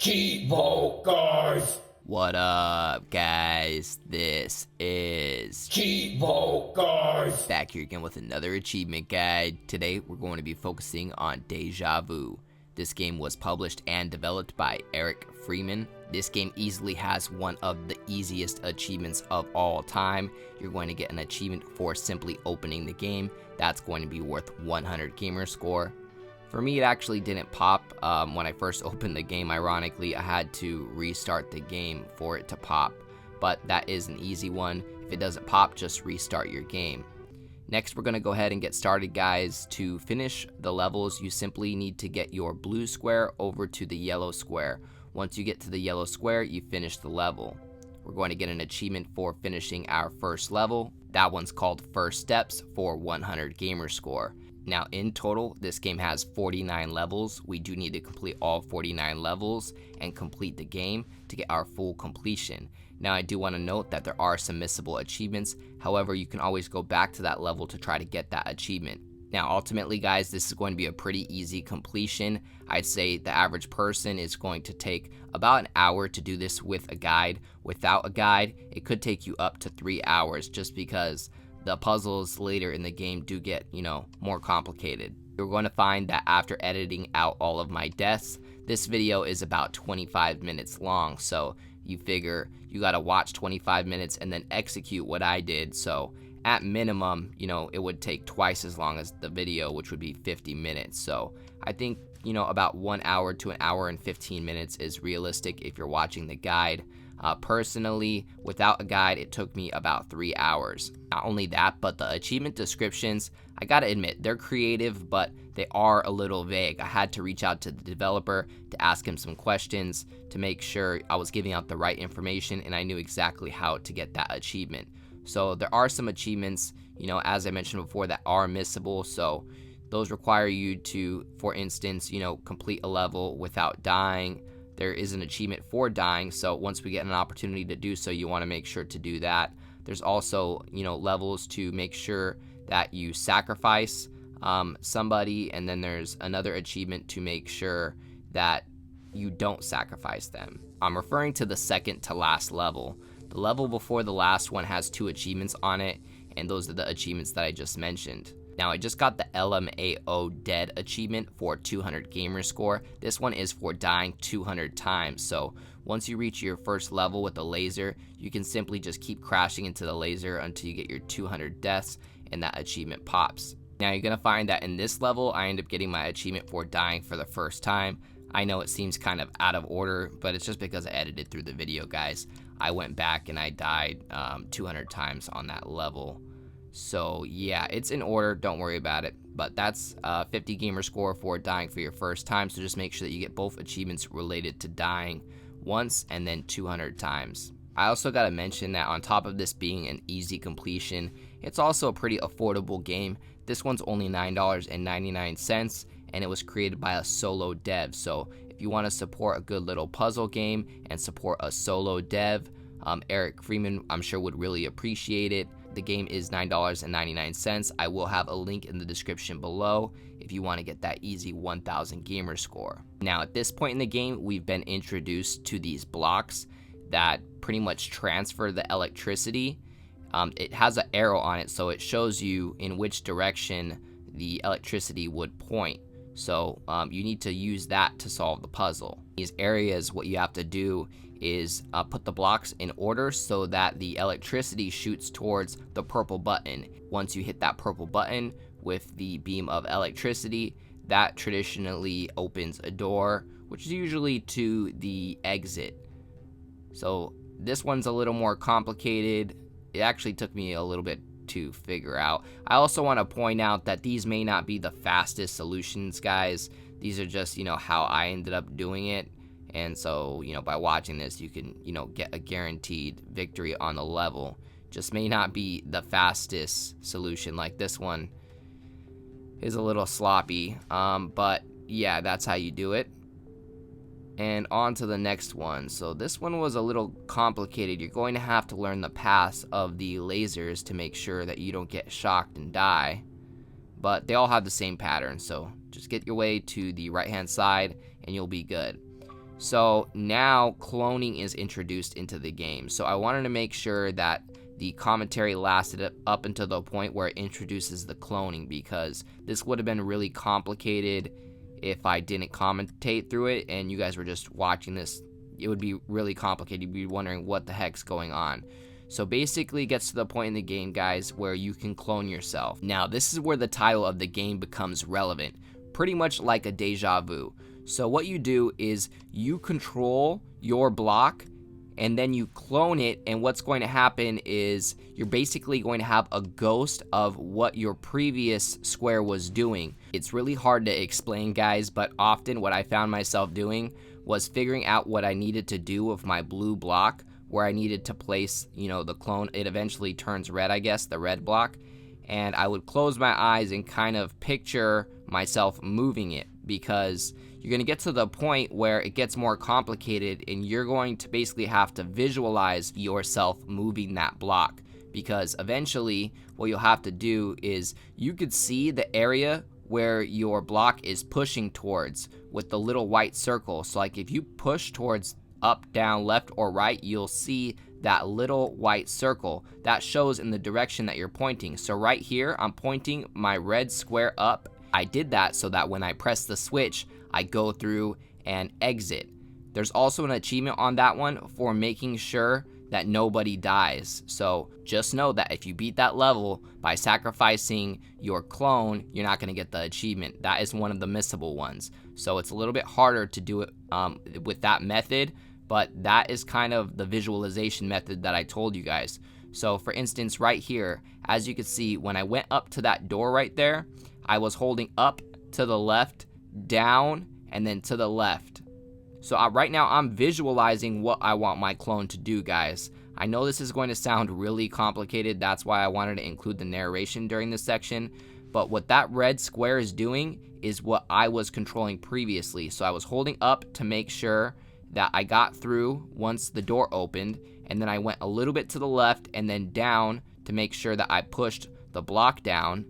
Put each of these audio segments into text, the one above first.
Cheevo, guys! What up, guys? This is Cheevo, guys! back here again with another achievement guide. Today, we're going to be focusing on Déjà Vu. This game was published and developed by Freeman. This game easily has one of the easiest achievements of all time. You're going to get an achievement for simply opening the game. That's going to be worth 100 gamer score. For me, it actually didn't pop when I first opened the game. Ironically, I had to restart the game for it to pop, but that is an easy one. If it doesn't pop, just restart your game. Next, we're going to go ahead and get started, guys. To finish the levels, you simply need to get your blue square over to the yellow square. Once you get to the yellow square, you finish the level. We're going to get an achievement for finishing our first level. That one's called First Steps for 100 gamer score. Now, in total, this game has 49 levels. We do need to complete all 49 levels and complete the game to get our full completion. Now, I do want to note that there are some missable achievements. However, you can always go back to that level to try to get that achievement. Now, ultimately, guys, this is going to be a pretty easy completion. I'd say the average person is going to take about an hour to do this with a guide. Without a guide, it could take you up to 3 hours just because the puzzles later in the game do get, more complicated. You're going to find that after editing out all of my deaths, this video is about 25 minutes long. So you figure you got to watch 25 minutes and then execute what I did. So at minimum, it would take twice as long as the video, which would be 50 minutes. So I think, about 1 hour to an hour and 15 minutes is realistic if you're watching the guide. Personally, without a guide, it took me about 3 hours. Not only that, but the achievement descriptions, I gotta admit, they're creative, but they are a little vague. I had to reach out to the developer to ask him some questions to make sure I was giving out the right information and I knew exactly how to get that achievement. So there are some achievements, as I mentioned before, that are missable. So those require you to, for instance, complete a level without dying. There is an achievement for dying, so once we get an opportunity to do so, you want to make sure to do that. There's also, levels to make sure that you sacrifice somebody, and then there's another achievement to make sure that you don't sacrifice them. I'm referring to the second to last level. The level before the last one has 2 achievements on it, and those are the achievements that I just mentioned. Now, I just got the LMAO Dead achievement for 200 gamer score. This one is for dying 200 times. So once you reach your first level with a laser, you can simply just keep crashing into the laser until you get your 200 deaths and that achievement pops. Now, you're gonna find that in this level, I end up getting my achievement for dying for the first time. I know it seems kind of out of order, but it's just because I edited through the video, guys. I went back and I died 200 times on that level. So yeah, it's in order, don't worry about it. But that's 50 gamer score for dying for your first time, so just make sure that you get both achievements related to dying once and then 200 times. I also gotta mention that on top of this being an easy completion, it's also a pretty affordable game. This one's only $9.99 and it was created by a solo dev. So if you want to support a good little puzzle game and support a solo dev, Freeman, I'm sure, would really appreciate it. The game is $9.99. I will have a link in the description below if you want to get that easy 1000 gamer score. Now, at this point in the game, we've been introduced to these blocks that pretty much transfer the electricity. It has an arrow on it, so it shows you in which direction the electricity would point. So you need to use that to solve the puzzle. These areas, what you have to do is put the blocks in order so that the electricity shoots towards the purple button. Once you hit that purple button with the beam of electricity, that traditionally opens a door, which is usually to the exit. So this one's a little more complicated. It actually took me a little bit to figure out. I also want to point out that these may not be the fastest solutions, guys. These are just, how I ended up doing it. And so, by watching this, you can, get a guaranteed victory on the level. Just may not be the fastest solution. Like this one is a little sloppy. But yeah, that's how you do it. And on to the next one. So this one was a little complicated. You're going to have to learn the paths of the lasers to make sure that you don't get shocked and die. But they all have the same pattern. So just get your way to the right hand side and you'll be good. So now cloning is introduced into the game. So I wanted to make sure that the commentary lasted up until the point where it introduces the cloning, because this would have been really complicated if I didn't commentate through it and you guys were just watching this. It would be really complicated. You'd be wondering what the heck's going on. So basically it gets to the point in the game, guys, where you can clone yourself. Now this is where the title of the game becomes relevant, pretty much like a Déjà Vu. So what you do is you control your block and then you clone it, and what's going to happen is you're basically going to have a ghost of what your previous square was doing. It's really hard to explain, guys, but often what I found myself doing was figuring out what I needed to do with my blue block, where I needed to place, the clone. It eventually turns red, I guess, the red block, and I would close my eyes and kind of picture myself moving it, because you're going to get to the point where it gets more complicated and you're going to basically have to visualize yourself moving that block, because eventually what you'll have to do is you could see the area where your block is pushing towards with the little white circle. So like if you push towards up, down, left, or right, you'll see that little white circle that shows in the direction that you're pointing. So right here, I'm pointing my red square up. I did that so that when I press the switch, I go through and exit. There's also an achievement on that one for making sure that nobody dies. So just know that if you beat that level by sacrificing your clone, you're not going to get the achievement. That is one of the missable ones. So it's a little bit harder to do it with that method, but that is kind of the visualization method that I told you guys. So for instance, right here, as you can see, when I went up to that door right there, I was holding up, to the left, down, and then to the left. So right now I'm visualizing what I want my clone to do, guys. I know this is going to sound really complicated. That's why I wanted to include the narration during this section. But what that red square is doing is what I was controlling previously. So I was holding up to make sure that I got through once the door opened, and then I went a little bit to the left and then down to make sure that I pushed the block down,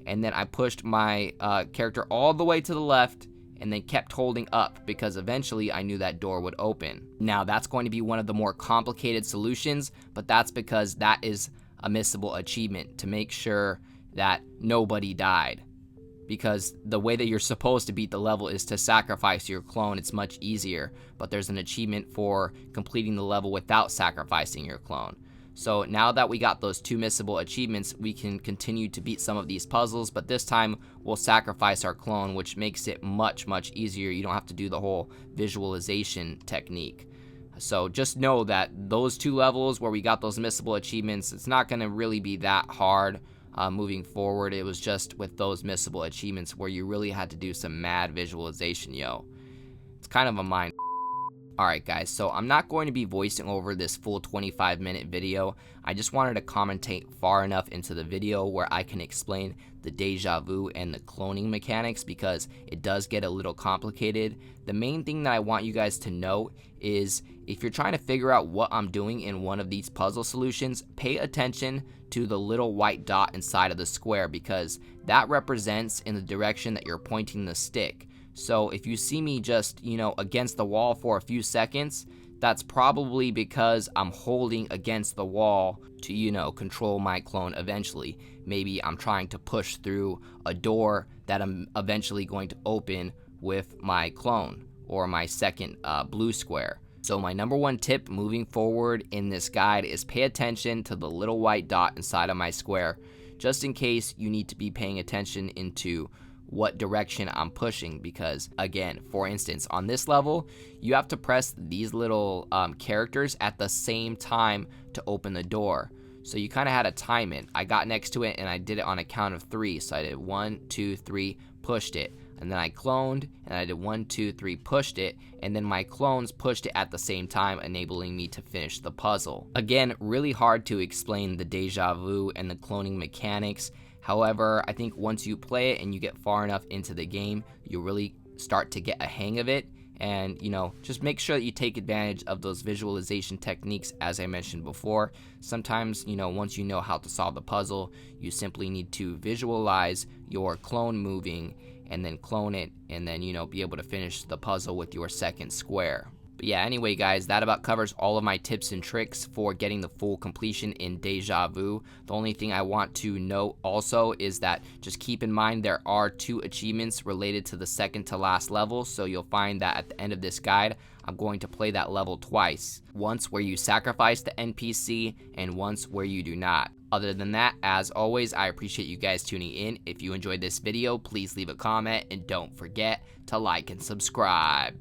and then I pushed my character all the way to the left and then kept holding up, because eventually I knew that door would open. Now that's going to be one of the more complicated solutions, but that's because that is a missable achievement, to make sure that nobody died. Because the way that you're supposed to beat the level is to sacrifice your clone. It's much easier, but there's an achievement for completing the level without sacrificing your clone. So now that we got those two missable achievements, we can continue to beat some of these puzzles, but this time we'll sacrifice our clone, which makes it much, much easier. You don't have to do the whole visualization technique. So just know that those two levels where we got those missable achievements, it's not going to really be that hard moving forward. It was just with those missable achievements where you really had to do some mad visualization, yo. It's kind of a mind. Alright guys, so I'm not going to be voicing over this full 25-minute video. I just wanted to commentate far enough into the video where I can explain the Déjà Vu and the cloning mechanics, because it does get a little complicated. The main thing that I want you guys to know is if you're trying to figure out what I'm doing in one of these puzzle solutions, pay attention to the little white dot inside of the square, because that represents in the direction that you're pointing the stick. So if you see me just, against the wall for a few seconds, that's probably because I'm holding against the wall to, control my clone eventually. Maybe I'm trying to push through a door that I'm eventually going to open with my clone, or my second blue square. So my number one tip moving forward in this guide is pay attention to the little white dot inside of my square, just in case you need to be paying attention into what direction I'm pushing, because again, for instance, on this level, you have to press these little characters at the same time to open the door. So you kind of had to time it. I got next to it and I did it on a count of 3. So I did 1, 2, 3, pushed it. And then I cloned and I did 1, 2, 3, pushed it. And then my clones pushed it at the same time, enabling me to finish the puzzle. Again, really hard to explain the Déjà Vu and the cloning mechanics. However, I think once you play it and you get far enough into the game, you really start to get a hang of it. And, just make sure that you take advantage of those visualization techniques as I mentioned before. Sometimes, once you know how to solve the puzzle, you simply need to visualize your clone moving and then clone it, and then, be able to finish the puzzle with your second square. But yeah, anyway guys, that about covers all of my tips and tricks for getting the full completion in Déjà Vu. The only thing I want to note also is that just keep in mind there are 2 achievements related to the second to last level, so you'll find that at the end of this guide, I'm going to play that level twice. Once where you sacrifice the NPC, and once where you do not. Other than that, as always, I appreciate you guys tuning in. If you enjoyed this video, please leave a comment, and don't forget to like and subscribe.